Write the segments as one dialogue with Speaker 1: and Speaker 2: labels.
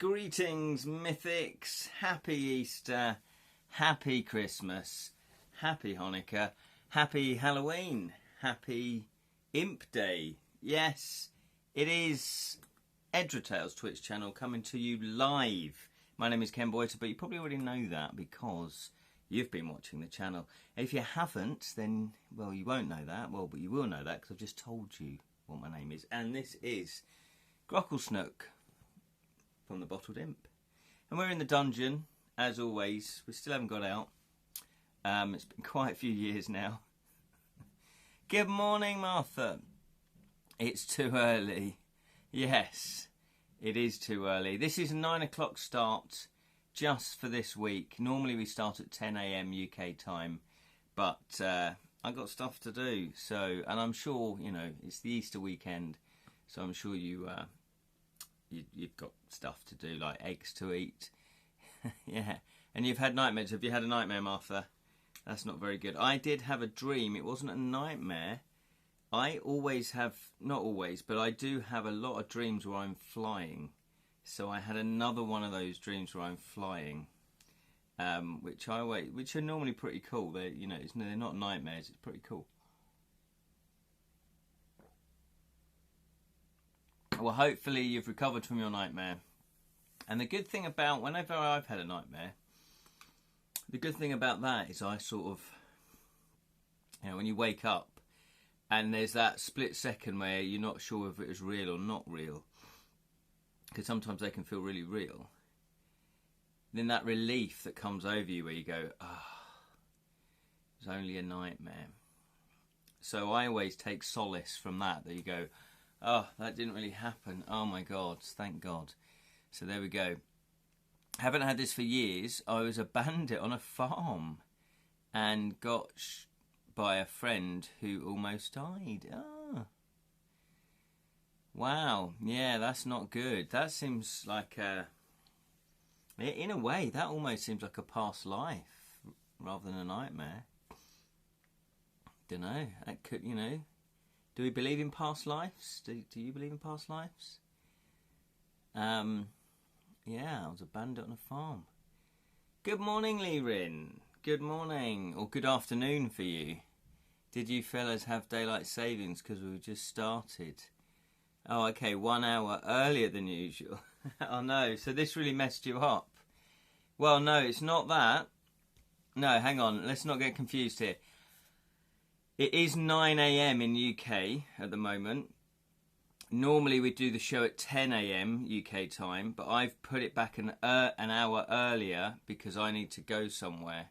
Speaker 1: Greetings, Mythics. Happy Easter, happy Christmas, happy Hanukkah, happy Halloween, happy Imp Day. Yes, it is Edra Tales Twitch channel coming to you live. My name is Ken Boyter, but you probably already know that because you've been watching the channel. If you haven't, then, well, you won't know that. Well, but you will know that because I've just told you what my name is. And this is Grocklesnook from the Bottled Imp. And we're in the dungeon, as always. We still haven't got out. It's been quite a few years now. Good morning, Martha. It's too early. Yes, it is too early. This is a 9 o'clock start just for this week. Normally we start at 10 AM UK time, but I've got stuff to do. So, and I'm sure, you know, it's the Easter weekend, so I'm sure you've got stuff to do, like eggs to eat. Yeah, and you've had nightmares. Have you had a nightmare, Martha? That's not very good. I did have a dream. It wasn't a nightmare. I always have, not always, but I do have a lot of dreams where I'm flying. So I had another one of those dreams where I'm flying, which are normally pretty cool. They're, you know, they're not nightmares. It's pretty cool. Well, hopefully you've recovered from your nightmare. And the good thing about, whenever I've had a nightmare, the good thing about that is I sort of, you know, when you wake up and there's that split second where you're not sure if it was real or not real, because sometimes they can feel really real, then that relief that comes over you where you go, ah, it was only a nightmare. So I always take solace from that you go, oh, that didn't really happen. Oh my God, thank God. So there we go. Haven't had this for years. I was a bandit on a farm and got by a friend who almost died. Ah. Wow. Yeah, that's not good. That seems like in a way, that almost seems like a past life rather than a nightmare. Don't know. That could, you know. Do we believe in past lives? Do you believe in past lives? Yeah, I was a bandit on a farm. Good morning, Lee Rin. Good morning, or good afternoon for you. Did you fellas have daylight savings because we just started? Oh, okay, 1 hour earlier than usual. Oh no, so this really messed you up. Well, no, it's not that. No, hang on, let's not get confused here. It is 9 AM in UK at the moment. Normally we do the show at 10 AM UK time, but I've put it back an hour earlier because I need to go somewhere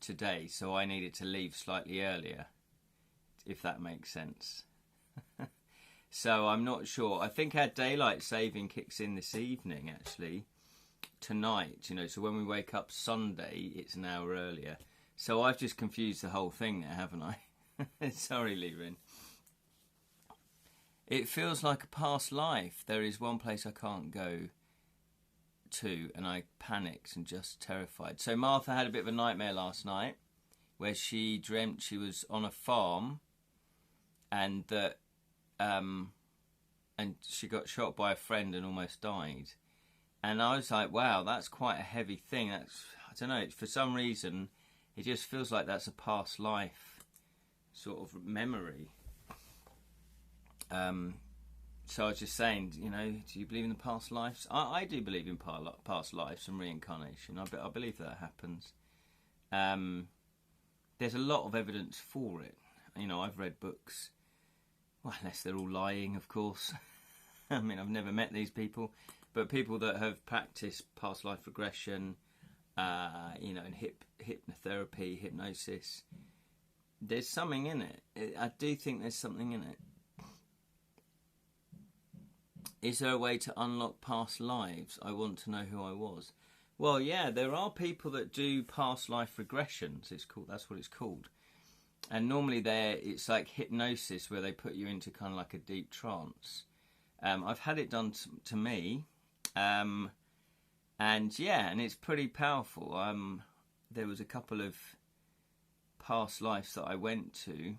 Speaker 1: today, so I needed to leave slightly earlier, if that makes sense. So I'm not sure. I think our daylight saving kicks in this evening, actually, tonight. You know, so when we wake up Sunday, it's an hour earlier. So I've just confused the whole thing there, haven't I? Sorry, Lerin. It feels like a past life. There is one place I can't go to, and I panicked and just terrified. So Martha had a bit of a nightmare last night where she dreamt she was on a farm and that and she got shot by a friend and almost died. And I was like, wow, that's quite a heavy thing. That's, I don't know, for some reason it just feels like that's a past life sort of memory. So I was just saying, you know, do you believe in the past lives? I do believe in past lives and reincarnation. I believe that happens. There's a lot of evidence for it. You know, I've read books, well, unless they're all lying, of course. I mean, I've never met these people, but people that have practiced past life regression, you know, and hypnotherapy, hypnosis, there's something in it. I do think there's something in it. Is there a way to unlock past lives? I want to know who I was. Well, yeah, there are people that do past life regressions. It's called, that's what it's called. And normally it's like hypnosis where they put you into kind of like a deep trance. I've had it done to me. And yeah, and it's pretty powerful. There was a couple of past lives that I went to.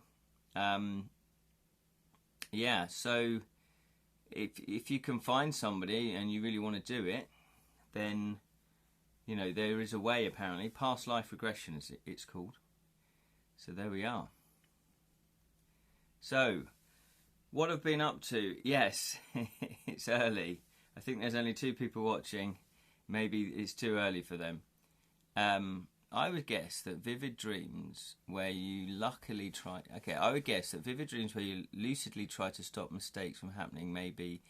Speaker 1: Yeah, so if you can find somebody and you really want to do it, then, you know, there is a way, apparently. Past life regression, is it's called. So there we are. So, what I've been up to? Yes, it's early. I think there's only 2 people watching. Maybe it's too early for them. I would guess that vivid dreams where you luckily try... Okay, I would guess that vivid dreams where you lucidly try to stop mistakes from happening may be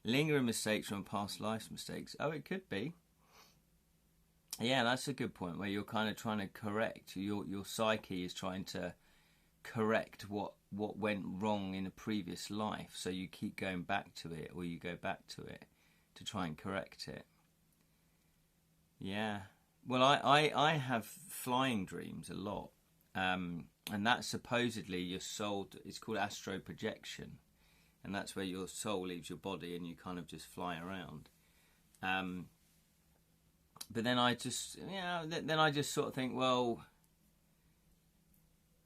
Speaker 1: lingering mistakes from past life's mistakes. Oh, it could be. Yeah, that's a good point, where you're kind of trying to correct. Your psyche is trying to correct what went wrong in a previous life. So you keep going back to it, or you go back to it to try and correct it. Yeah. Well, I have flying dreams a lot, and that's supposedly your soul. It's called astral projection, and that's where your soul leaves your body and you kind of just fly around. But then I just, then I just sort of think, well,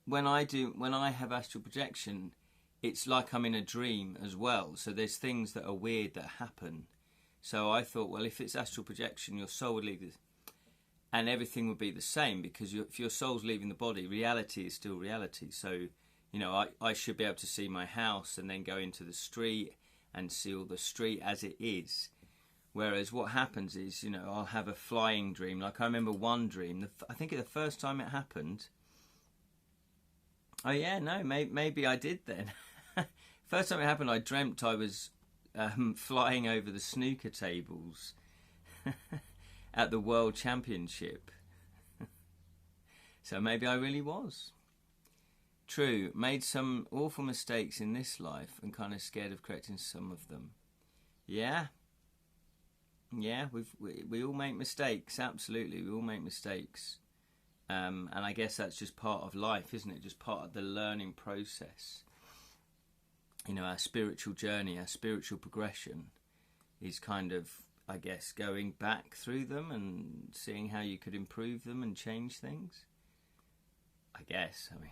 Speaker 1: when I have astral projection, it's like I'm in a dream as well. So there's things that are weird that happen. So I thought, well, if it's astral projection, your soul would leave and everything would be the same, because if your soul's leaving the body, reality is still reality. So, you know, I should be able to see my house and then go into the street and see all the street as it is. Whereas what happens is, you know, I'll have a flying dream. Like I remember one dream, I think the first time it happened. Oh yeah, no, maybe I did then. First time it happened, I dreamt I was flying over the snooker tables at the World Championship. So maybe I really was. True, made some awful mistakes in this life and kind of scared of correcting some of them. Yeah. Yeah, we all make mistakes, absolutely. We all make mistakes. And I guess that's just part of life, isn't it? Just part of the learning process. You know, our spiritual journey, our spiritual progression is kind of, I guess, going back through them and seeing how you could improve them and change things. I guess. I mean,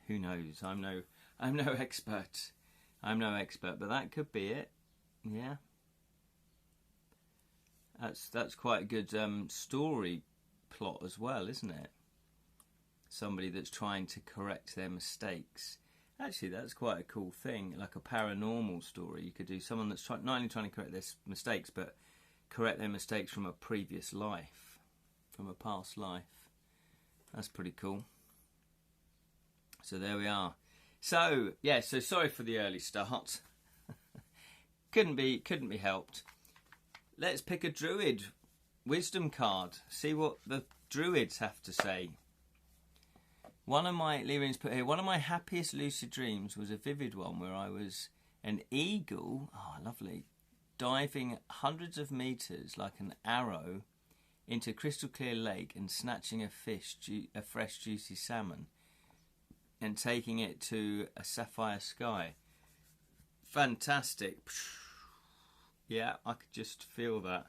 Speaker 1: who knows? I'm no expert. I'm no expert, but that could be it. Yeah. That's quite a good story plot as well, isn't it? Somebody that's trying to correct their mistakes. Actually, that's quite a cool thing, like a paranormal story. You could do someone that's not only trying to correct their mistakes, but correct their mistakes from a previous life, from a past life. That's pretty cool. So there we are. So yeah, so sorry for the early start. couldn't be helped. Let's pick a druid wisdom card. See what the druids have to say. Leerin's put here, one of my happiest lucid dreams was a vivid one where I was an eagle, lovely, diving hundreds of meters like an arrow into a crystal clear lake and snatching a fresh juicy salmon and taking it to a sapphire sky. Fantastic. Yeah, I could just feel that.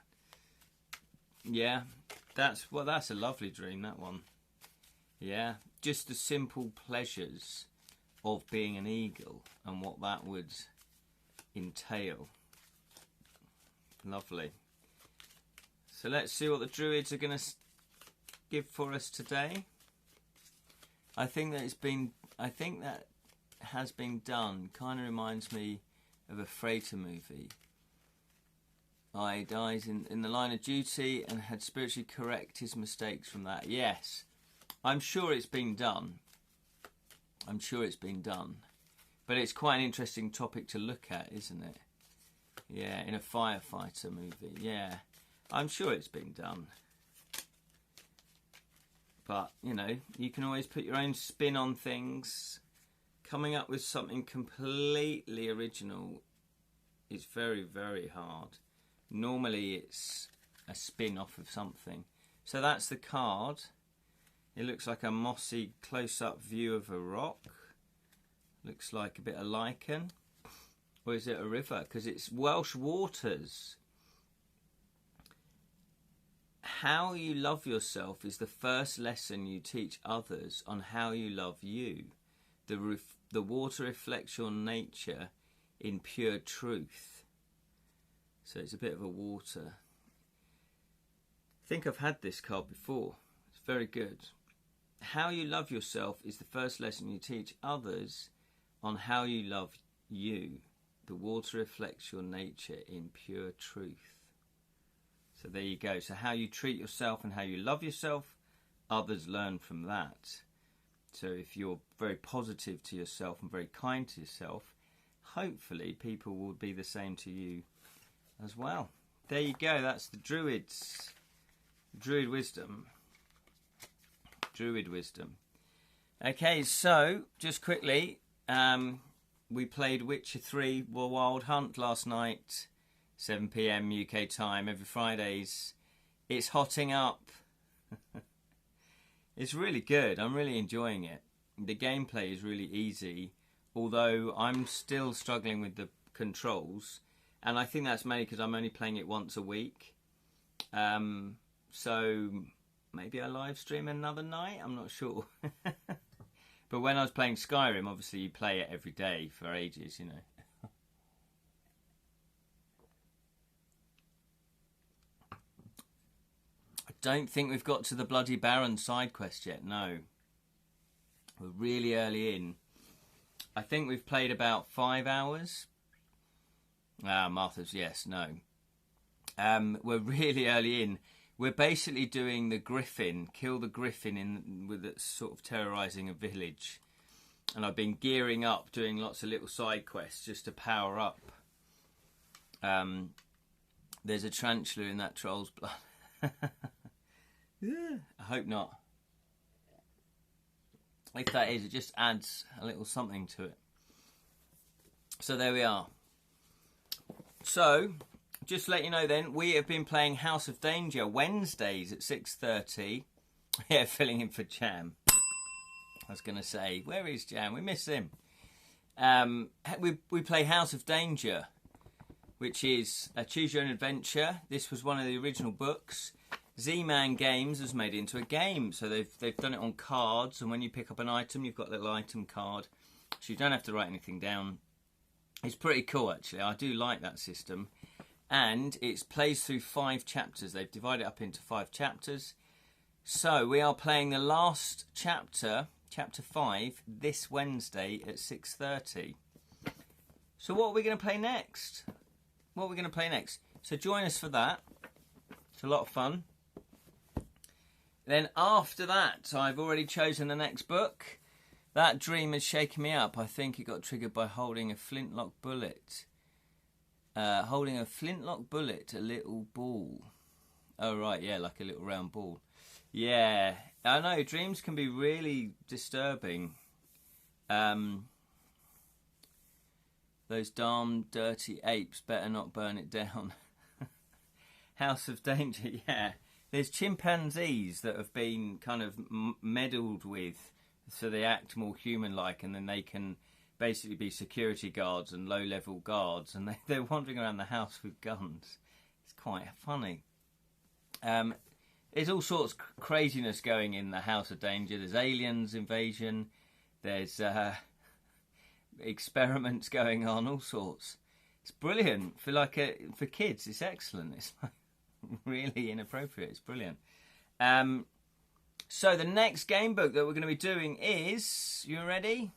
Speaker 1: Yeah, that's a lovely dream, that one. Yeah, just the simple pleasures of being an eagle and what that would entail. Lovely. So let's see what the druids are going to give for us today. I think that has been done. Kind of reminds me of a freighter movie. I dies in the line of duty and had spiritually correct his mistakes from that. Yes, I'm sure it's been done. I'm sure it's been done. But it's quite an interesting topic to look at, isn't it? Yeah, in a firefighter movie. Yeah, I'm sure it's been done. But, you know, you can always put your own spin on things. Coming up with something completely original is very, very hard. Normally it's a spin-off of something. So that's the card. It looks like a mossy close-up view of a rock. Looks like a bit of lichen. Or is it a river? Because it's Welsh waters. How you love yourself is the first lesson you teach others on how you love you. The water reflects your nature in pure truth. So it's a bit of a water. I think I've had this card before. It's very good. How you love yourself is the first lesson you teach others on how you love you. The water reflects your nature in pure truth. So there you go. So how you treat yourself and how you love yourself, others learn from that. So if you're very positive to yourself and very kind to yourself, hopefully people will be the same to you as well. There you go. That's the Druids. Druid wisdom. Druid wisdom. Okay, so just quickly, we played Witcher 3 Wild Hunt last night, 7 PM UK time, every Fridays. It's hotting up. It's really good. I'm really enjoying it. The gameplay is really easy, although I'm still struggling with the controls, and I think that's mainly because I'm only playing it once a week. So maybe I live stream another night, I'm not sure. But when I was playing Skyrim, obviously you play it every day for ages, you know. I don't think we've got to the Bloody Baron side quest yet, no. We're really early in. I think we've played about 5 hours. Martha's yes, no. We're really early in. We're basically doing the Griffin, kill the Griffin with it sort of terrorising a village. And I've been gearing up, doing lots of little side quests just to power up. There's a tarantula in that troll's blood. Yeah, I hope not. If that is, it just adds a little something to it. So there we are. So, just to let you know then, we have been playing House of Danger Wednesdays at 6:30. Yeah, filling in for Jam. I was going to say, where is Jam? We miss him. We play House of Danger, which is a choose your own adventure. This was one of the original books. Z-Man Games has made it into a game. So they've done it on cards, and when you pick up an item, you've got a little item card. So you don't have to write anything down. It's pretty cool, actually. I do like that system. And it plays through 5 chapters. They've divided it up into 5 chapters. So we are playing the last chapter, chapter 5, this Wednesday at 6:30. So what are we going to play next? So join us for that. It's a lot of fun. Then after that, I've already chosen the next book. That dream has shaken me up. I think it got triggered by holding a flintlock bullet. Holding a flintlock bullet, a little ball. Oh, right, yeah, like a little round ball. Yeah, I know, dreams can be really disturbing. Those darn dirty apes better not burn it down. House of Danger, yeah. There's chimpanzees that have been kind of meddled with, so they act more human-like, and then they can basically be security guards and low-level guards, and they're wandering around the house with guns. It's quite funny. There's all sorts of craziness going in the House of Danger. There's aliens invasion. There's experiments going on, all sorts. It's brilliant for kids. It's excellent. It's like really inappropriate. It's brilliant. So the next game book that we're going to be doing is, you ready?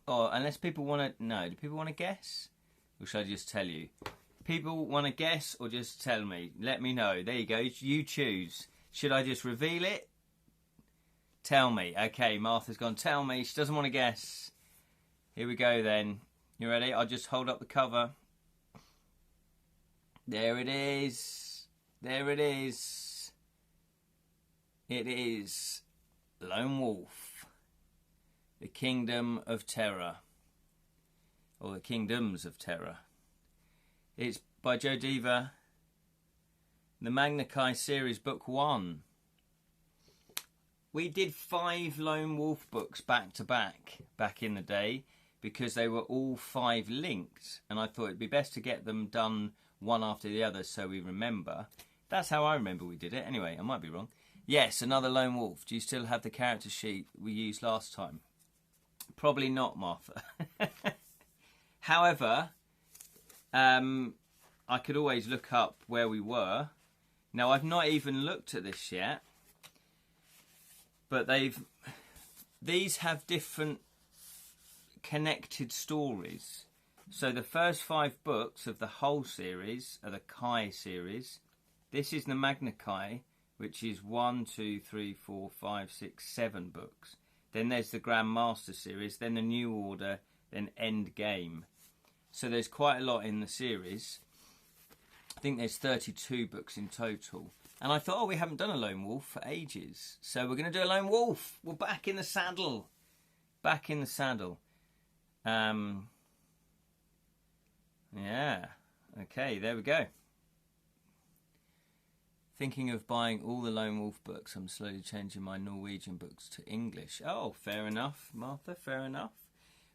Speaker 1: Or unless people want to know, do people want to guess? Or should I just tell you? People want to guess or just tell me? Let me know. There you go. You choose. Should I just reveal it? Tell me. Okay, Martha's gone. Tell me. She doesn't want to guess. Here we go then. You ready? I'll just hold up the cover. There it is. There it is. It is Lone Wolf. The Kingdom of Terror. Or the Kingdoms of Terror. It's by Joe Diva. The Magna Chi series, book 1. We did 5 Lone Wolf books back to back in the day, because they were all 5 linked, and I thought it'd be best to get them done one after the other so we remember. That's how I remember we did it. Anyway, I might be wrong. Yes, another Lone Wolf. Do you still have the character sheet we used last time? Probably not, Martha. However, I I could always look up where we were. Now, I've not even looked at this yet, but these have different connected stories. So the first 5 books of the whole series are the Kai series. This is the Magna Kai, which is 1, 2, 3, 4, 5, 6, 7 books. Then there's the Grand Master series, then the New Order, then End Game. So there's quite a lot in the series. I think there's 32 books in total. And I thought, oh, we haven't done a Lone Wolf for ages. So we're going to do a Lone Wolf. We're back in the saddle. Back in the saddle. Yeah. Okay, there we go. Thinking of buying all the Lone Wolf books. I'm slowly changing my Norwegian books to English. Oh, fair enough, Martha, fair enough.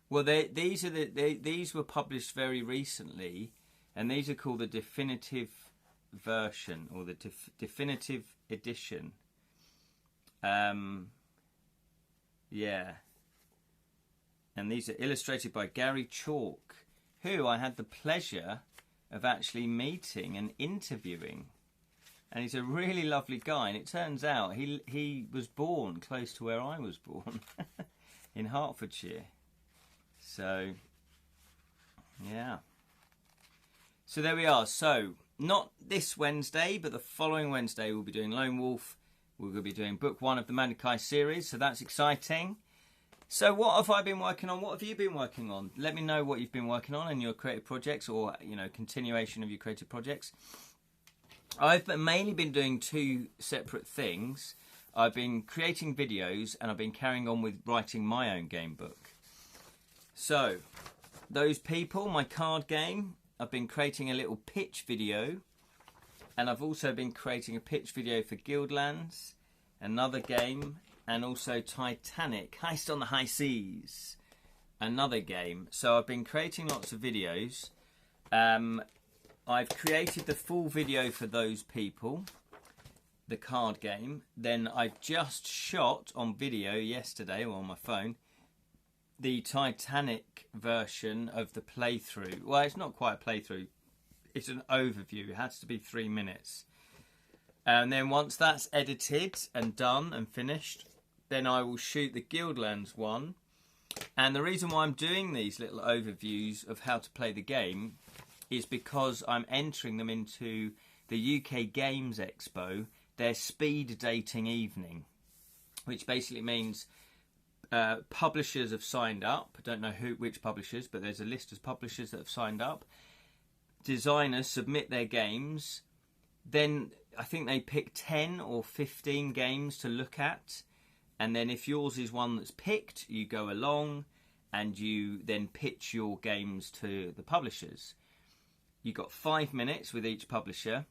Speaker 1: Well, these were published very recently, and these are called the definitive version, or the definitive edition. Yeah. And these are illustrated by Gary Chalk, who I had the pleasure of actually meeting and interviewing. And he's a really lovely guy. And it turns out he was born close to where I was born, in Hertfordshire. So, yeah. So there we are. So, not this Wednesday, but the following Wednesday we'll be doing Lone Wolf. We're going to be doing book 1 of the Magna Kai series, so that's exciting. So what have I been working on? What have you been working on? Let me know what you've been working on in your creative projects, or, you know, continuation of your creative projects. I've mainly been doing 2 separate things. I've been creating videos, and I've been carrying on with writing my own game book. So, those people, my card game, I've been creating a little pitch video, and I've also been creating a pitch video for Guildlands, another game, and also Titanic, Heist on the High Seas, another game. So I've been creating lots of videos. I've created the full video for those people, the card game. Then I've just shot on video yesterday, or on my phone, the Titanic version of the playthrough. Well, it's not quite a playthrough. It's an overview. It has to be 3 minutes. And then once that's edited and done and finished, then I will shoot the Guildlands one. And the reason why I'm doing these little overviews of how to play the game is because I'm entering them into the UK Games Expo, their speed dating evening, which basically means publishers have signed up. I don't know which publishers, but there's a list of publishers that have signed up. Designers submit their games. Then I think they pick 10 or 15 games to look at. And then if yours is one that's picked, you go along and you then pitch your games to the publishers. You've got 5 minutes with each publisher.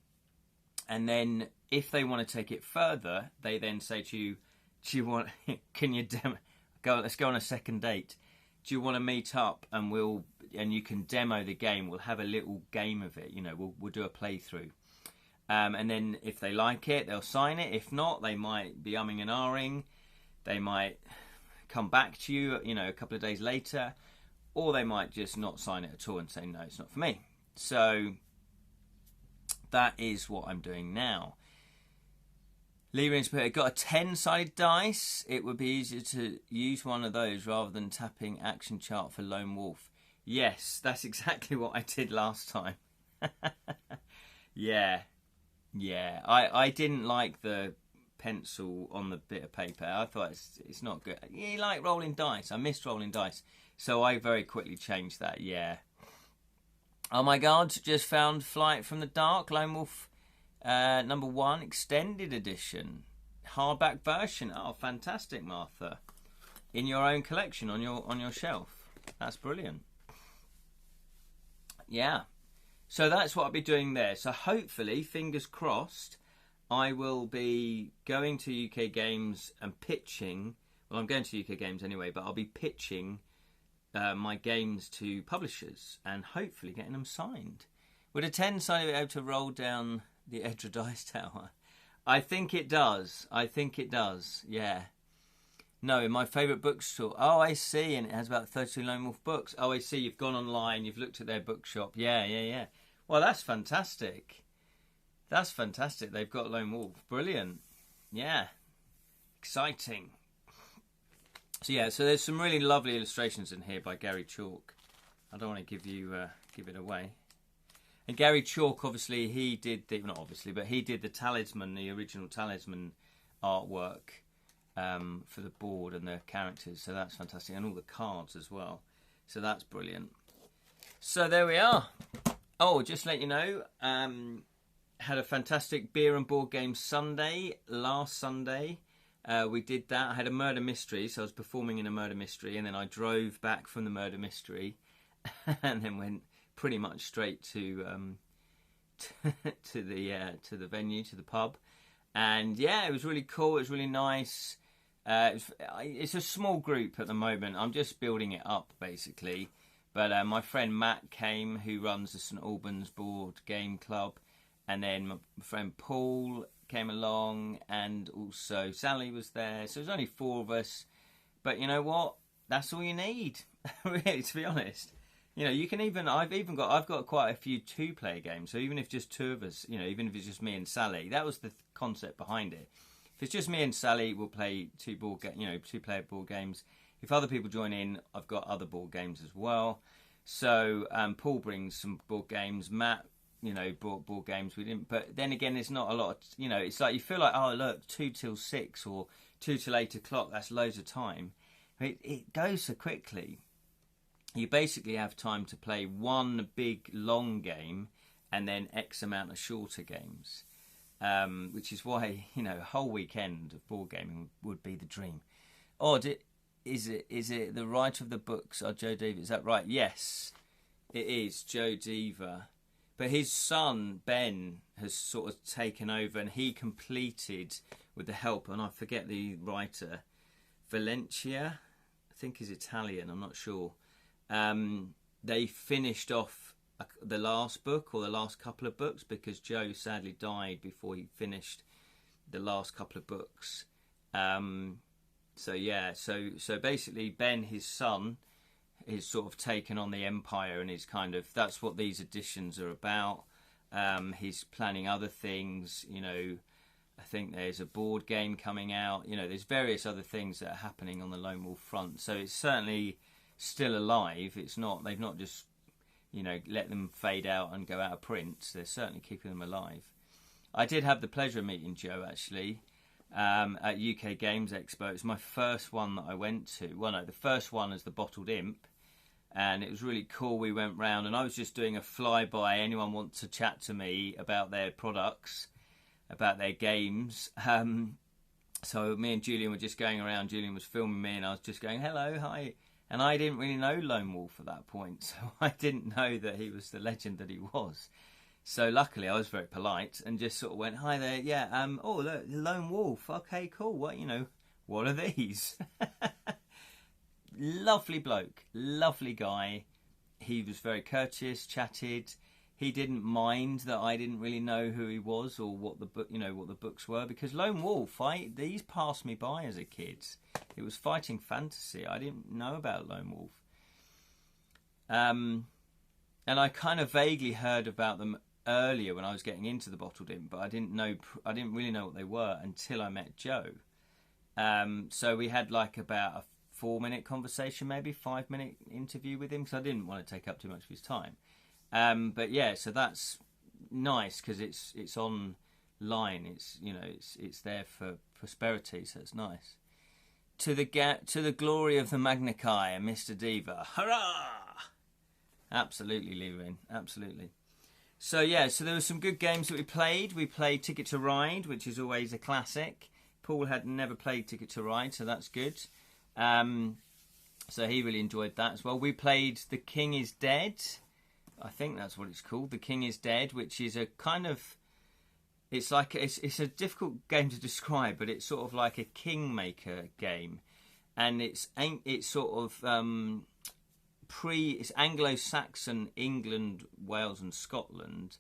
Speaker 1: And then if they want to take it further, they then say to you, do you want, can you let's go on a second date. Do you want to meet up and you can demo the game? We'll have a little game of it. You know, we'll do a playthrough. And then if they like it, they'll sign it. If not, they might be umming and ahhing. They might come back to you, you know, a couple of days later, or they might just not sign it at all and say, no, it's not for me. So that is what I'm doing now. Lever Inspirit, got a 10-sided dice. It would be easier to use one of those rather than tapping action chart for Lone Wolf. Yes, that's exactly what I did last time. Yeah. I didn't like the pencil on the bit of paper. I thought it's not good. You like rolling dice. I missed rolling dice. So I very quickly changed that, yeah. Oh my God, just found Flight from the Dark, Lone Wolf number 1, extended edition. Hardback version. Oh, fantastic, Martha. In your own collection, on your shelf. That's brilliant. Yeah. So that's what I'll be doing there. So hopefully, fingers crossed, I will be going to UK Games and pitching. Well, I'm going to UK Games anyway, but I'll be pitching my games to publishers and hopefully getting them signed. Would a 10-sided be able to roll down the Edra Dice Tower? I think it does. Yeah. No, in my favourite bookstore. Oh, I see. And it has about 32 Lone Wolf books. Oh, I see. You've gone online. You've looked at their bookshop. Yeah. Well, that's fantastic. That's fantastic. They've got Lone Wolf. Brilliant. Yeah. Exciting. So yeah, so there's some really lovely illustrations in here by Gary Chalk. I don't want to give it away. And Gary Chalk, obviously, he did not obviously, but he did the Talisman, the original Talisman artwork for the board and the characters. So that's fantastic, and all the cards as well. So that's brilliant. So there we are. Oh, just to let you know, had a fantastic beer and board game Sunday last Sunday. We did that. I had a murder mystery, so I was performing in a murder mystery, and then I drove back from the murder mystery, and then went pretty much straight to the venue, to the pub, and yeah, it was really cool. It was really nice. It's a small group at the moment. I'm just building it up basically, but my friend Matt came, who runs the St Albans Board Game Club, and then my friend Paul came along, and also Sally was there. So there's only 4 of us, but you know what? That's all you need, really, to be honest. You know, you can even I've got quite a few 2-player games. So even if just 2 of us, you know, even if it's just me and Sally, that was the concept behind it. If it's just me and Sally, we'll play 2-player board games. If other people join in, I've got other board games as well. So Paul brings some board games. Matt, you know, brought board games. We didn't, but then again, there's not a lot. You know, it's like you feel like, oh look, 2 till 6 or 2 till 8 o'clock. That's loads of time. It goes so quickly. You basically have time to play one big long game and then X amount of shorter games, which is why, you know, a whole weekend of board gaming would be the dream. Oh, is it the writer of the books are Joe Deaver? Is that right? Yes, it is Joe Deaver. But his son Ben has sort of taken over, and he completed with the help, and I forget the writer, Valencia, I think is Italian. I'm not sure. They finished off the last book, or the last couple of books, because Joe sadly died before he finished the last couple of books. So yeah, so basically Ben, his son, is sort of taken on the empire, and is kind of, that's what these editions are about. He's planning other things, you know. I think there's a board game coming out, you know, there's various other things that are happening on the Lone Wolf front. So it's certainly still alive. It's not, they've not just, you know, let them fade out and go out of print. They're certainly keeping them alive. I did have the pleasure of meeting Joe, actually, at UK Games Expo. It was my first one that I went to. Well, no, the first one is the Bottled Imp, and it was really cool. We went round, and I was just doing a flyby. Anyone want to chat to me about their products, about their games? So me and Julian were just going around. Julian was filming me, and I was just going, hello, hi. And I didn't really know Lone Wolf at that point, so I didn't know that he was the legend that he was. So luckily I was very polite and just sort of went, hi there, yeah, oh look, Lone Wolf, okay, cool, what are these? Lovely bloke, lovely guy. He was very courteous, chatted. He didn't mind that I didn't really know who he was or what the book, you know, what the books were, because Lone Wolf, these passed me by as a kid. It was fighting fantasy. I didn't know about Lone Wolf. And I kind of vaguely heard about them earlier when I was getting into the Bottled Imp, but I didn't really know what they were until I met Joe. So we had like about a 4-minute conversation, maybe 5-minute interview with him, because I didn't want to take up too much of his time. But yeah, so that's nice because it's online. It's, you know, it's there for prosperity, so it's nice. To the glory of the Magna Chi and Mr. Deaver, hurrah! Absolutely, Lewin, absolutely. So yeah, so there were some good games that we played. We played Ticket to Ride, which is always a classic. Paul had never played Ticket to Ride, so that's good. So he really enjoyed that as well. We played The King is Dead. I think that's what it's called. The King is Dead, which is a kind of, it's a difficult game to describe, but it's sort of like a kingmaker game, and it's sort of it's Anglo-Saxon England, Wales, and Scotland,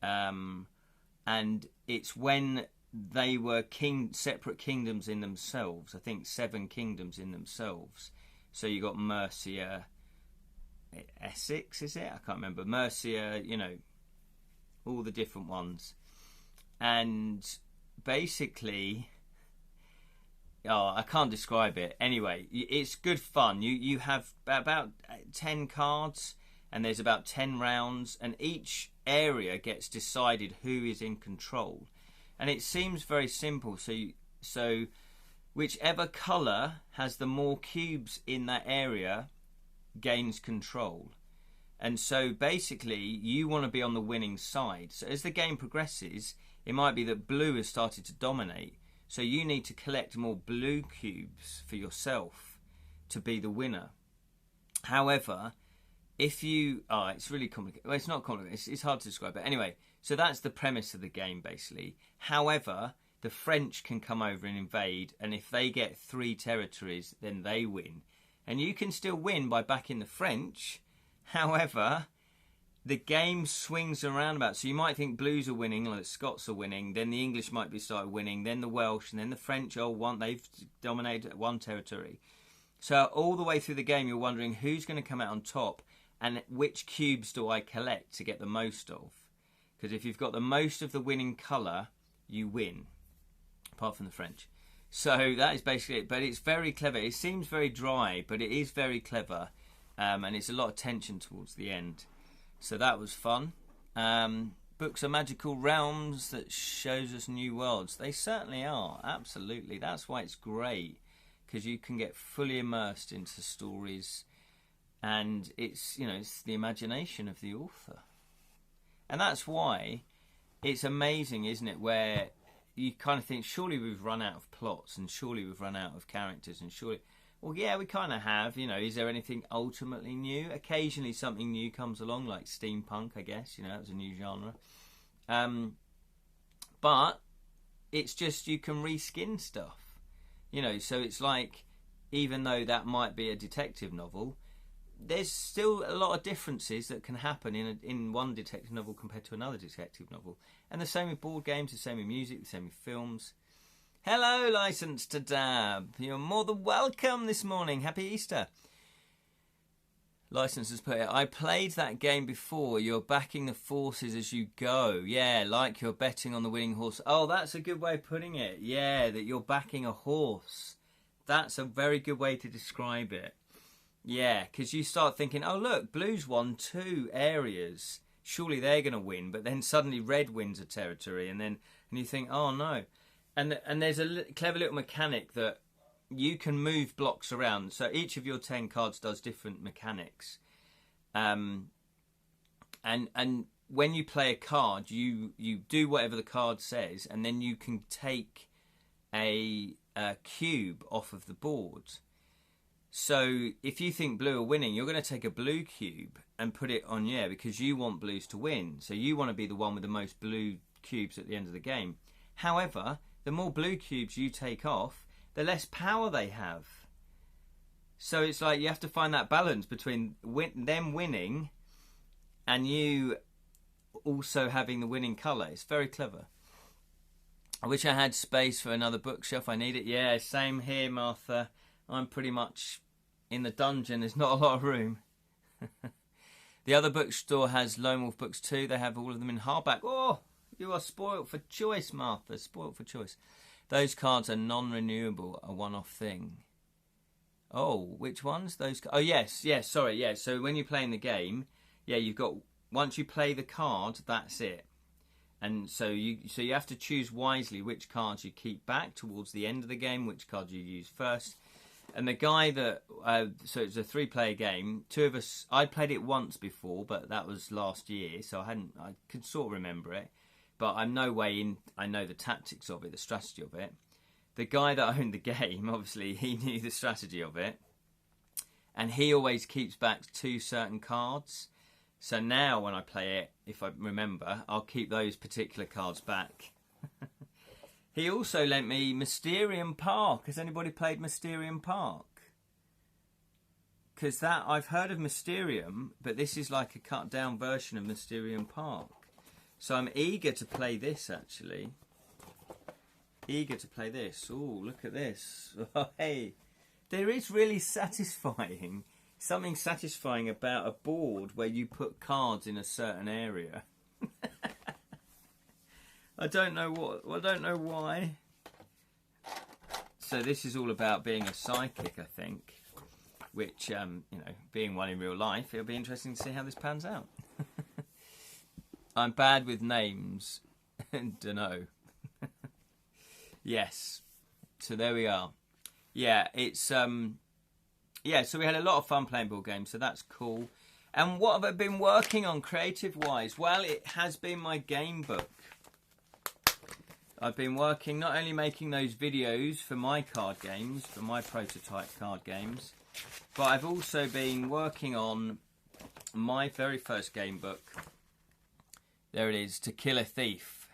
Speaker 1: and it's when they were separate kingdoms in themselves. I think 7 kingdoms in themselves. So you got Mercia, Essex, is it? I can't remember. Mercia, you know, all the different ones. And basically, oh, I can't describe it. Anyway, it's good fun. You have about 10 cards, and there's about 10 rounds, and each area gets decided who is in control. And it seems very simple. So whichever colour has the more cubes in that area gains control. And so basically you want to be on the winning side. So as the game progresses, it might be that blue has started to dominate. So you need to collect more blue cubes for yourself to be the winner. However, if you... Oh, it's really complicated. Well, it's not complicated. It's hard to describe. But anyway, so that's the premise of the game, basically. However, the French can come over and invade. And if they get 3 territories, then they win. And you can still win by backing the French. However, the game swings around about. So you might think blues are winning, like the Scots are winning. Then the English might be started winning. Then the Welsh. And then the French, they've dominated one territory. So all the way through the game, you're wondering who's going to come out on top. And which cubes do I collect to get the most of? Because if you've got the most of the winning colour, you win. Apart from the French. So that is basically it. But it's very clever. It seems very dry, but it is very clever. And it's a lot of tension towards the end. So that was fun. Books are magical realms that shows us new worlds. They certainly are. Absolutely. That's why it's great. Because you can get fully immersed into stories. And it's, it's the imagination of the author. And that's why it's amazing, isn't it? Where you kind of think, surely we've run out of plots. And surely we've run out of characters. And surely... Well, yeah, we kind of have. Is there anything ultimately new? Occasionally something new comes along, like steampunk, I guess. That was a new genre. But it's just you can reskin stuff. So it's like, even though that might be a detective novel, there's still a lot of differences that can happen in one detective novel compared to another detective novel. And the same with board games, the same with music, the same with films. Hello, License to Dab. You're more than welcome this morning. Happy Easter. License has put it, I played that game before. You're backing the forces as you go. Yeah, like you're betting on the winning horse. Oh, that's a good way of putting it. Yeah, that you're backing a horse. That's a very good way to describe it. Yeah, because you start thinking, oh, look, blue's won 2 areas. Surely they're going to win. But then suddenly red wins a territory. And you think, oh, no. And there's a clever little mechanic that you can move blocks around. So each of your 10 cards does different mechanics. And when you play a card, you do whatever the card says, and then you can take a cube off of the board. So if you think blue are winning, you're going to take a blue cube and put it on, because you want blues to win. So you want to be the one with the most blue cubes at the end of the game. However, the more blue cubes you take off, the less power they have. So it's like you have to find that balance between them winning and you also having the winning colour. It's very clever. I wish I had space for another bookshelf. I need it. Yeah, same here, Martha. I'm pretty much in the dungeon. There's not a lot of room. The other bookstore has Lone Wolf books too. They have all of them in hardback. Oh! You are spoilt for choice, Martha. Spoilt for choice. Those cards are non-renewable, a one-off thing. Oh, which ones? Those? Oh, yes. Sorry. Yeah. So when you're playing the game, you've got, once you play the card, that's it. And so you have to choose wisely which cards you keep back towards the end of the game, which cards you use first. And the guy that so it's a 3-player game. 2 of us. I played it once before, but that was last year, so I could sort of remember it. But I'm no way in. I know the tactics of it, the strategy of it. The guy that owned the game, obviously, he knew the strategy of it. And he always keeps back 2 certain cards. So now when I play it, if I remember, I'll keep those particular cards back. He also lent me Mysterium Park. Has anybody played Mysterium Park? Because I've heard of Mysterium, but this is like a cut down version of Mysterium Park. So I'm eager to play this, actually. Eager to play this. Oh, look at this. Oh, hey. There is really something satisfying about a board where you put cards in a certain area. I don't know why. So this is all about being a psychic, I think. Which, you know, being one in real life, it'll be interesting to see how this pans out. I'm bad with names. Dunno. Yes. So there we are. Yeah, it's yeah, so we had a lot of fun playing board games, so that's cool. And what have I been working on creative-wise? Well, it has been my game book. I've been working, not only making those videos for my card games, for my prototype card games, but I've also been working on my very first game book. There it is, To Kill a Thief.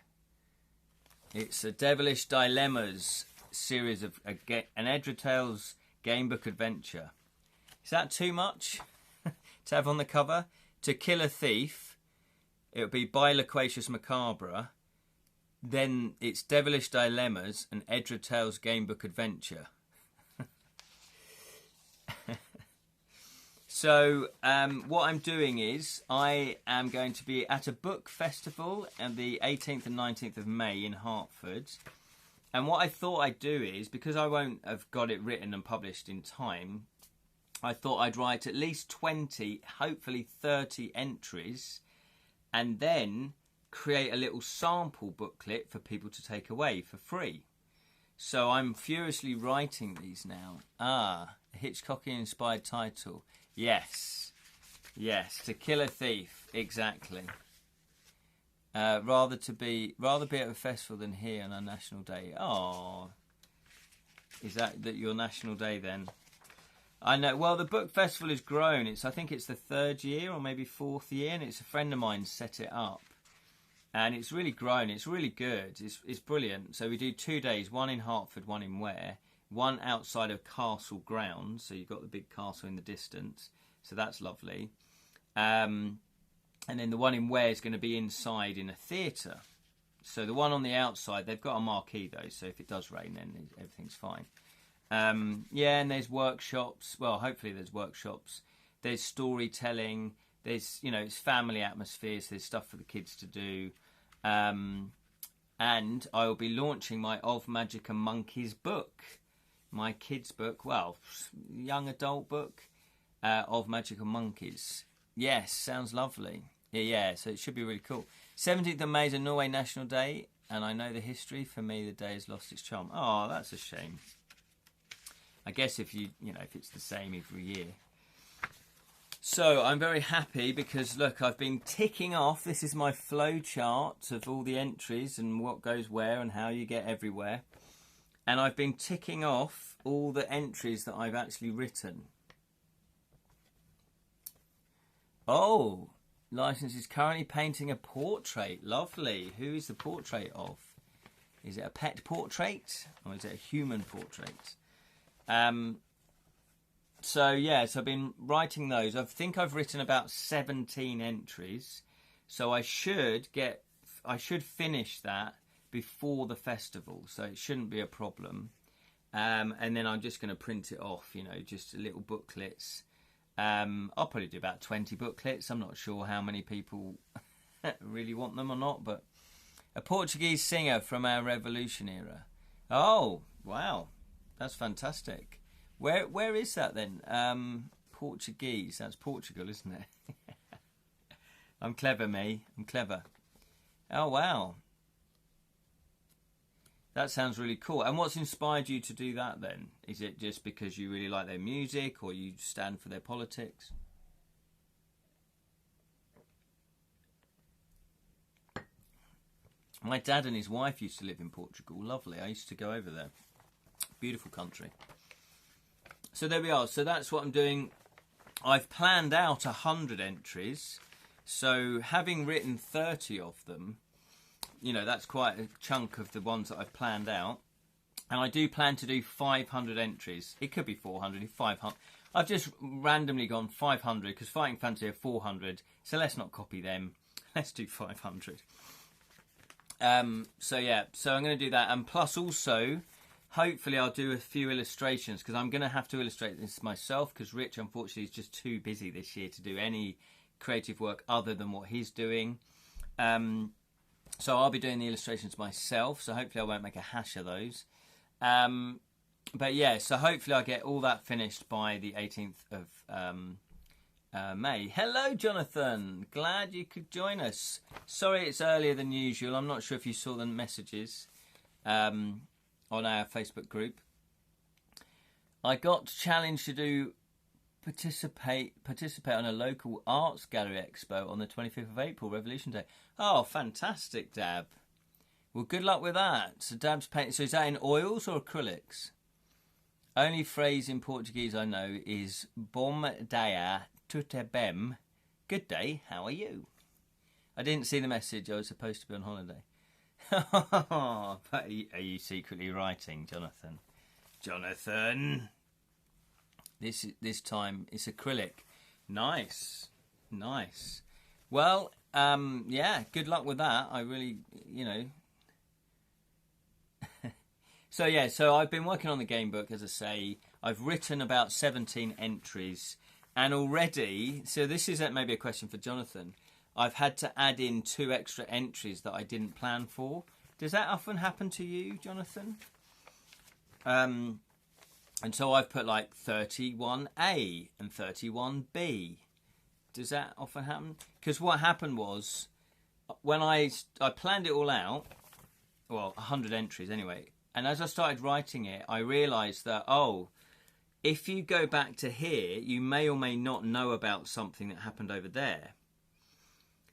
Speaker 1: It's a Devilish Dilemmas series of an Edra Tales game book adventure. Is that too much to have on the cover? To Kill a Thief. It would be by Loquacious McCarbre. Then it's Devilish Dilemmas and Edra Tales game book adventure. So what I'm doing is I am going to be at a book festival on the 18th and 19th of May in Hertford. And what I thought I'd do is, because I won't have got it written and published in time, I thought I'd write at least 20, hopefully 30 entries, and then create a little sample booklet for people to take away for free. So I'm furiously writing these now. Ah, a Hitchcockian-inspired title. Yes. Yes, To Kill a Thief. Exactly. Rather be at a festival than here on our national day. Oh, is that your national day then? I know. Well, the book festival has grown. I think it's the 3rd year or maybe 4th year, and it's a friend of mine set it up, and it's really grown. It's really good. It's brilliant. So we do 2 days, one in Hertford, one in Ware, one outside of Castle grounds. So you've got the big castle in the distance. So that's lovely. And then the one in Ware is going to be inside in a theatre. So the one on the outside, they've got a marquee though, so if it does rain, then everything's fine. Yeah, and there's workshops. Well, hopefully there's workshops. There's storytelling. There's, you know, it's family atmospheres. There's stuff for the kids to do. And I will be launching my Of Magic and Monkeys book. My kids' book, well, young adult book, Of Magic and Monkeys. Yes, sounds lovely. Yeah, so it should be really cool. 17th of May is a Norway National Day, and I know the history. For me, the day has lost its charm. Oh, that's a shame. I guess if if it's the same every year. So I'm very happy because, look, I've been ticking off. This is my flow chart of all the entries and what goes where and how you get everywhere. And I've been ticking off all the entries that I've actually written. Oh, Licence is currently painting a portrait. Lovely. Who is the portrait of? Is it a pet portrait or is it a human portrait? So yes, I've been writing those. I think I've written about 17 entries. So I should finish that before the festival. So it shouldn't be a problem. And then I'm just going to print it off, just little booklets. I'll probably do about 20 booklets. I'm not sure how many people really want them or not, but a Portuguese singer from our revolution era. Oh, wow. That's fantastic. Where is that then? Portuguese. That's Portugal, isn't it? I'm clever, me. I'm clever. Oh, wow. That sounds really cool. And what's inspired you to do that then? Is it just because you really like their music or you stand for their politics? My dad and his wife used to live in Portugal. Lovely. I used to go over there. Beautiful country. So there we are. So that's what I'm doing. I've planned out 100 entries. So having written 30 of them, that's quite a chunk of the ones that I've planned out. And I do plan to do 500 entries. It could be 400, 500. I've just randomly gone 500 because Fighting Fantasy are 400. So let's not copy them. Let's do 500. So yeah, so I'm going to do that. And plus also, hopefully I'll do a few illustrations because I'm going to have to illustrate this myself because Rich, unfortunately, is just too busy this year to do any creative work other than what he's doing. So I'll be doing the illustrations myself, so hopefully I won't make a hash of those. But yeah, so hopefully I'll get all that finished by the 18th of May. Hello, Jonathan. Glad you could join us. Sorry it's earlier than usual. I'm not sure if you saw the messages on our Facebook group. I got challenged to do participate on a local arts gallery expo on the 25th of April, Revolution Day. Oh, fantastic, Dab. Well, good luck with that. So Dab's painting. So is that in oils or acrylics? Only phrase in Portuguese I know is bom dia, tudo bem. Good day, how are you? I didn't see the message. I was supposed to be on holiday. But are you secretly writing, Jonathan? Jonathan. This time it's acrylic. Nice. Well, yeah, good luck with that. I really, So yeah, so I've been working on the game book, as I say. I've written about 17 entries, and already, so this is maybe a question for Jonathan, I've had to add in 2 extra entries that I didn't plan for. Does that often happen to you, Jonathan? And so I've put like 31A and 31B. Does that often happen? Because what happened was, when I planned it all out, well, 100 entries anyway, and as I started writing it, I realised that, if you go back to here, you may or may not know about something that happened over there.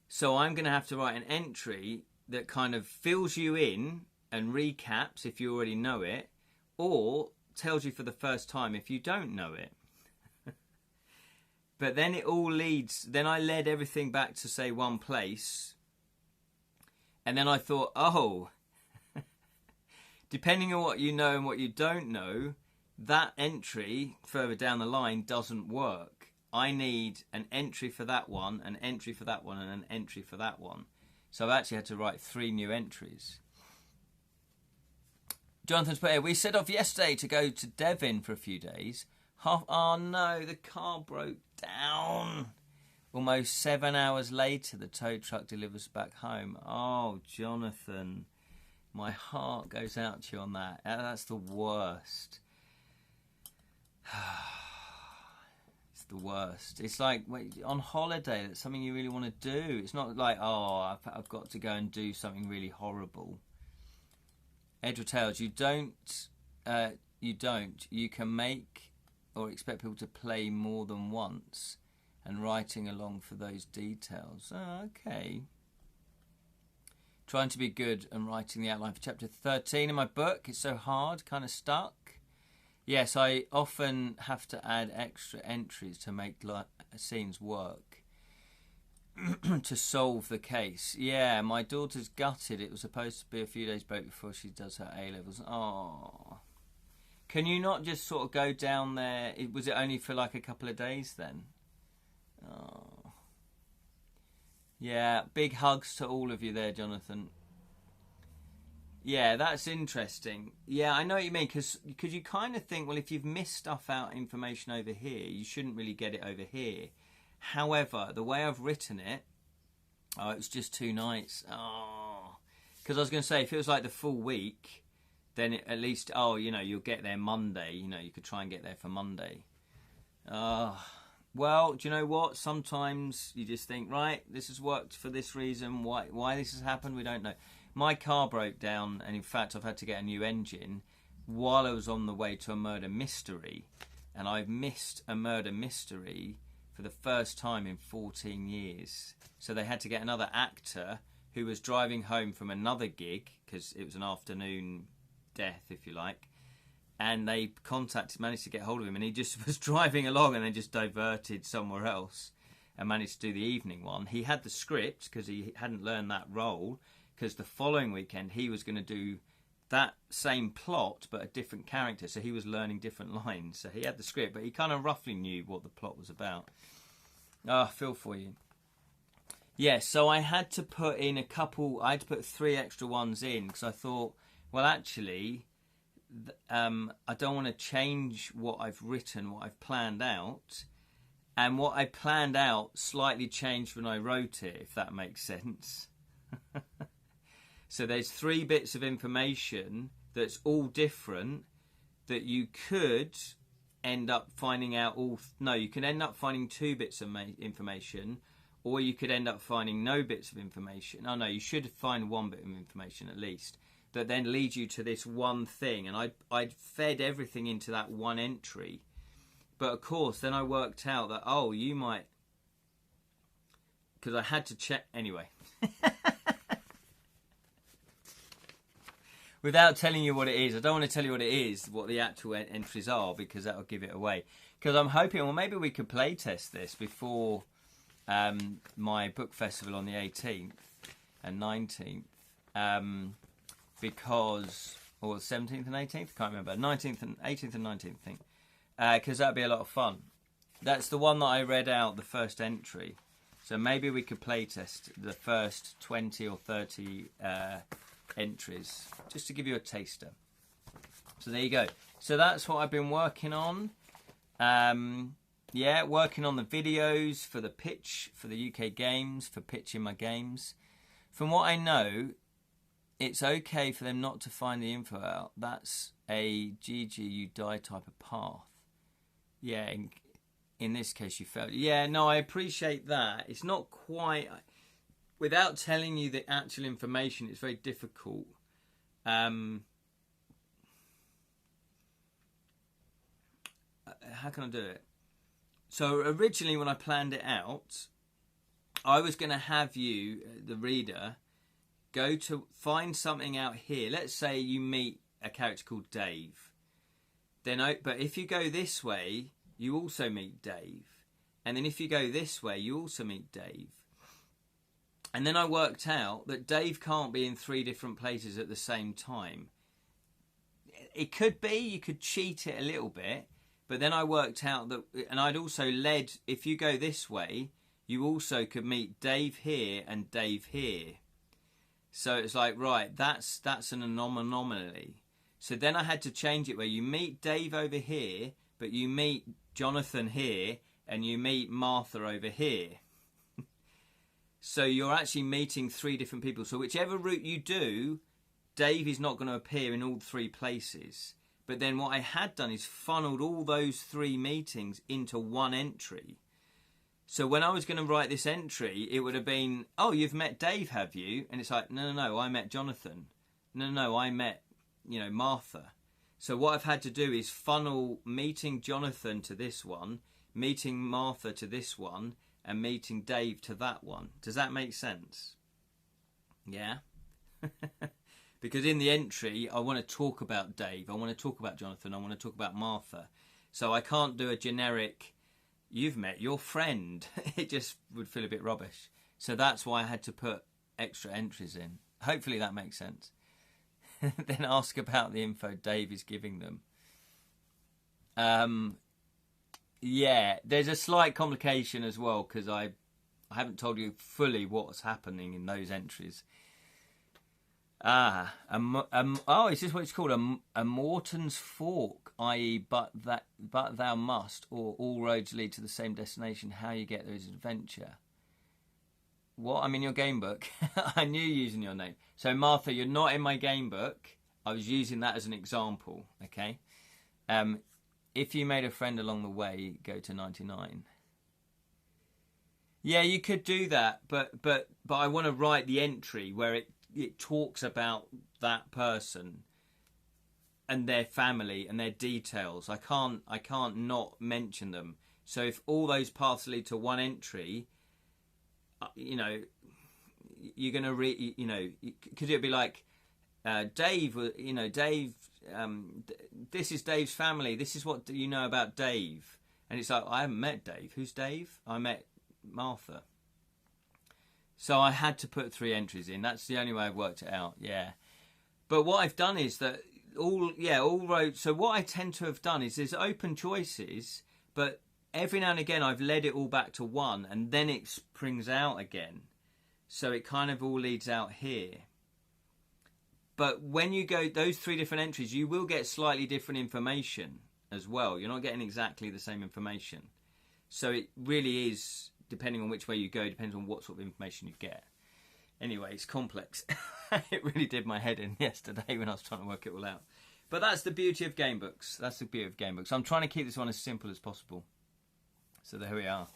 Speaker 1: So I'm going to have to write an entry that kind of fills you in and recaps if you already know it, or tells you for the first time if you don't know it. But then it all leads, then I led everything back to, say, one place. And then I thought, depending on what you know and what you don't know, that entry further down the line doesn't work. I need an entry for that one, an entry for that one, and an entry for that one. So I've actually had to write 3 new entries. Jonathan's put here, we set off yesterday to go to Devon for a few days. Oh no, the car broke down. Almost 7 hours later, the tow truck delivers back home. Oh, Jonathan, my heart goes out to you on that. That's the worst. It's the worst. It's like on holiday, that's something you really want to do. It's not like, I've got to go and do something really horrible. Edra Tales, you can make or expect people to play more than once and writing along for those details. Oh, okay. Trying to be good and writing the outline for chapter 13 in my book. It's so hard, kind of stuck. Yes, I often have to add extra entries to make scenes work to solve the case. Yeah, my daughter's gutted. It was supposed to be a few days break before she does her A-levels. Oh. Can you not just sort of go down there? Was it only for like a couple of days then? Oh. Yeah, big hugs to all of you there, Jonathan. Yeah, that's interesting. Yeah, I know what you mean, because you kind of think, well, if you've missed stuff out, information over here, you shouldn't really get it over here. However, the way I've written it, it was just 2 nights. Oh, because I was going to say, if it was like the full week, then at least, you'll get there Monday. You could try and get there for Monday. Well, do you know what? Sometimes you just think, right, this has worked for this reason. Why this has happened, we don't know. My car broke down, and in fact, I've had to get a new engine while I was on the way to a murder mystery. And I've missed a murder mystery for the first time in 14 years. So they had to get another actor who was driving home from another gig, because it was an afternoon death, if you like. And they managed to get hold of him, and he just was driving along and then just diverted somewhere else and managed to do the evening one. He had the script because he hadn't learned that role, because the following weekend he was going to do that same plot but a different character, so he was learning different lines. So he had the script, but he kind of roughly knew what the plot was about. I feel for you. Yeah, so I had to put in I had to put 3 extra ones in, because I thought, well, actually, I don't want to change what I've written, what I've planned out, and what I planned out slightly changed when I wrote it, if that makes sense. So there's 3 bits of information that's all different that you could end up finding out you can end up finding 2 bits of information, or you could end up finding no bits of information. Oh no, you should find 1 bit of information at least that then leads you to this one thing. And I'd fed everything into that one entry. But of course, then I worked out that, you might, because I had to check anyway. Without telling you what it is, I don't want to tell you what it is, what the actual entries are, because that will give it away. Because I'm hoping, well, maybe we could play test this before my book festival on the 18th and 19th, or 17th and 18th, I can't remember, 19th and 18th and 19th thing, because that'd be a lot of fun. That's the one that I read out, the first entry. So maybe we could play test the first 20 or 30 entries, just to give you a taster. So there you go. So that's what I've been working on. Working on the videos for the pitch, for the UK games, for pitching my games. From what I know, it's okay for them not to find the info out. That's a GG you die type of path. Yeah, in this case you failed. Yeah, no, I appreciate that. It's not quite... Without telling you the actual information, it's very difficult. How can I do it? So originally when I planned it out, I was going to have you, the reader, go to find something out here. Let's say you meet a character called Dave. But if you go this way, you also meet Dave. And then if you go this way, you also meet Dave. And then I worked out that Dave can't be in 3 different places at the same time. It could be, you could cheat it a little bit, but then I worked out that, and I'd also led, if you go this way, you also could meet Dave here and Dave here. So it's like, right, that's an anomaly. So then I had to change it where you meet Dave over here, but you meet Jonathan here, and you meet Martha over here. So you're actually meeting 3 different people. So whichever route you do, Dave is not going to appear in all 3 places. But then what I had done is funneled all those 3 meetings into one entry. So when I was going to write this entry, it would have been, oh, you've met Dave, have you? And it's like, no, I met Jonathan. No, I met, Martha. So what I've had to do is funnel meeting Jonathan to this one, meeting Martha to this one, and meeting Dave to that one. Does that make sense? Yeah? Because in the entry, I want to talk about Dave, I want to talk about Jonathan, I want to talk about Martha. So I can't do a generic, you've met your friend. It just would feel a bit rubbish. So that's why I had to put extra entries in. Hopefully that makes sense. Then ask about the info Dave is giving them. Yeah, there's a slight complication as well, because I haven't told you fully what's happening in those entries. Is this what it's called? A Morton's Fork, i.e. but thou must, or all roads lead to the same destination. How you get there is adventure. What? I'm in your game book. I knew using your name. So Martha, you're not in my game book. I was using that as an example, okay? If you made a friend along the way, go to 99. Yeah, you could do that, but I want to write the entry where it talks about that person and their family and their details. I can't not mention them. So if all those paths lead to one entry, you're going to read, could it be like, Dave, Dave, this is Dave's family. This is what you know about Dave. And it's like, I haven't met Dave. Who's Dave? I met Martha. So I had to put 3 entries in. That's the only way I've worked it out. Yeah. But what I've done is that all roads. So what I tend to have done is there's open choices, but every now and again I've led it all back to 1 and then it springs out again. So it kind of all leads out here. But when you go those 3 different entries, you will get slightly different information as well. You're not getting exactly the same information. So it really is, depending on which way you go, depends on what sort of information you get. Anyway, it's complex. It really did my head in yesterday when I was trying to work it all out. But that's the beauty of game books. That's the beauty of game books. I'm trying to keep this one as simple as possible. So there we are.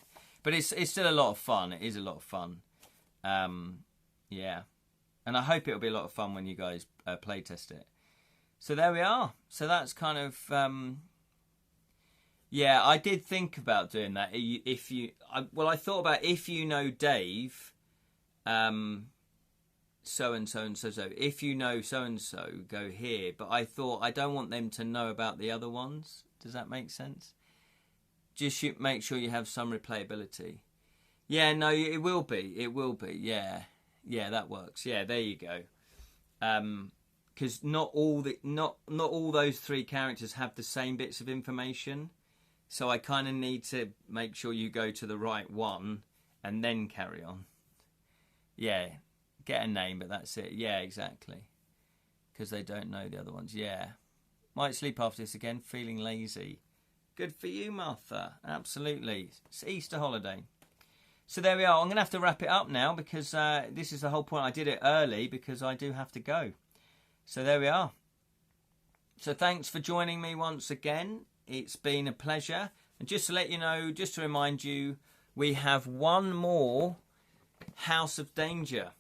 Speaker 1: But it's still a lot of fun. It is a lot of fun. Yeah. And I hope it'll be a lot of fun when you guys play test it. So there we are. So that's kind of... yeah, I did think about doing that. I thought about if you know Dave... so and so and so. If you know so and so, go here. But I thought I don't want them to know about the other ones. Does that make sense? Just make sure you have some replayability. Yeah, no, it will be. It will be. Yeah, yeah, that works. Yeah, there you go. Because not all those 3 characters have the same bits of information. So I kind of need to make sure you go to the right one and then carry on. Yeah. Get a name, but that's it. Yeah, exactly. Because they don't know the other ones. Yeah. Might sleep after this again, feeling lazy. Good for you, Martha. Absolutely. It's Easter holiday. So there we are. I'm going to have to wrap it up now because this is the whole point. I did it early because I do have to go. So there we are. So thanks for joining me once again. It's been a pleasure. And just to let you know, just to remind you, we have one more House of Danger.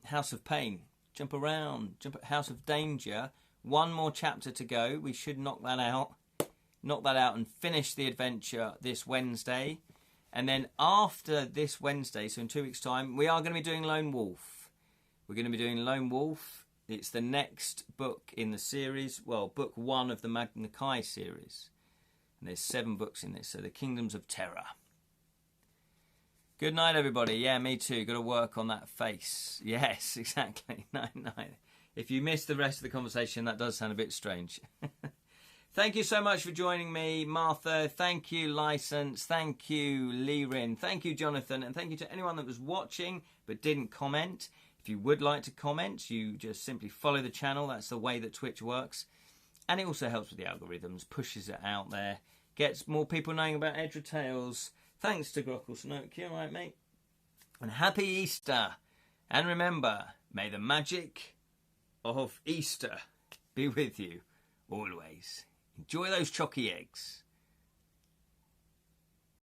Speaker 1: House of Pain. Jump around. House of Danger. One more chapter to go. We should knock that out. Knock that out and finish the adventure this Wednesday. And then after this Wednesday, so in 2 weeks' time, we are going to be doing Lone Wolf. We're going to be doing Lone Wolf. It's the next book in the series. Well, book 1 of the Magna Chi series. And there's 7 books in this. So the Kingdoms of Terror. Good night, everybody. Yeah, me too. Got to work on that face. Yes, exactly. Night, night. If you missed the rest of the conversation, that does sound a bit strange. Thank you so much for joining me, Martha. Thank you, License. Thank you, Lirin. Thank you, Jonathan. And thank you to anyone that was watching but didn't comment. If you would like to comment, you just simply follow the channel. That's the way that Twitch works. And it also helps with the algorithms, pushes it out there, gets more people knowing about Edra Tales. Thanks to Grockle all right, mate. And happy Easter. And remember, may the magic of Easter be with you always. Enjoy those chalky eggs.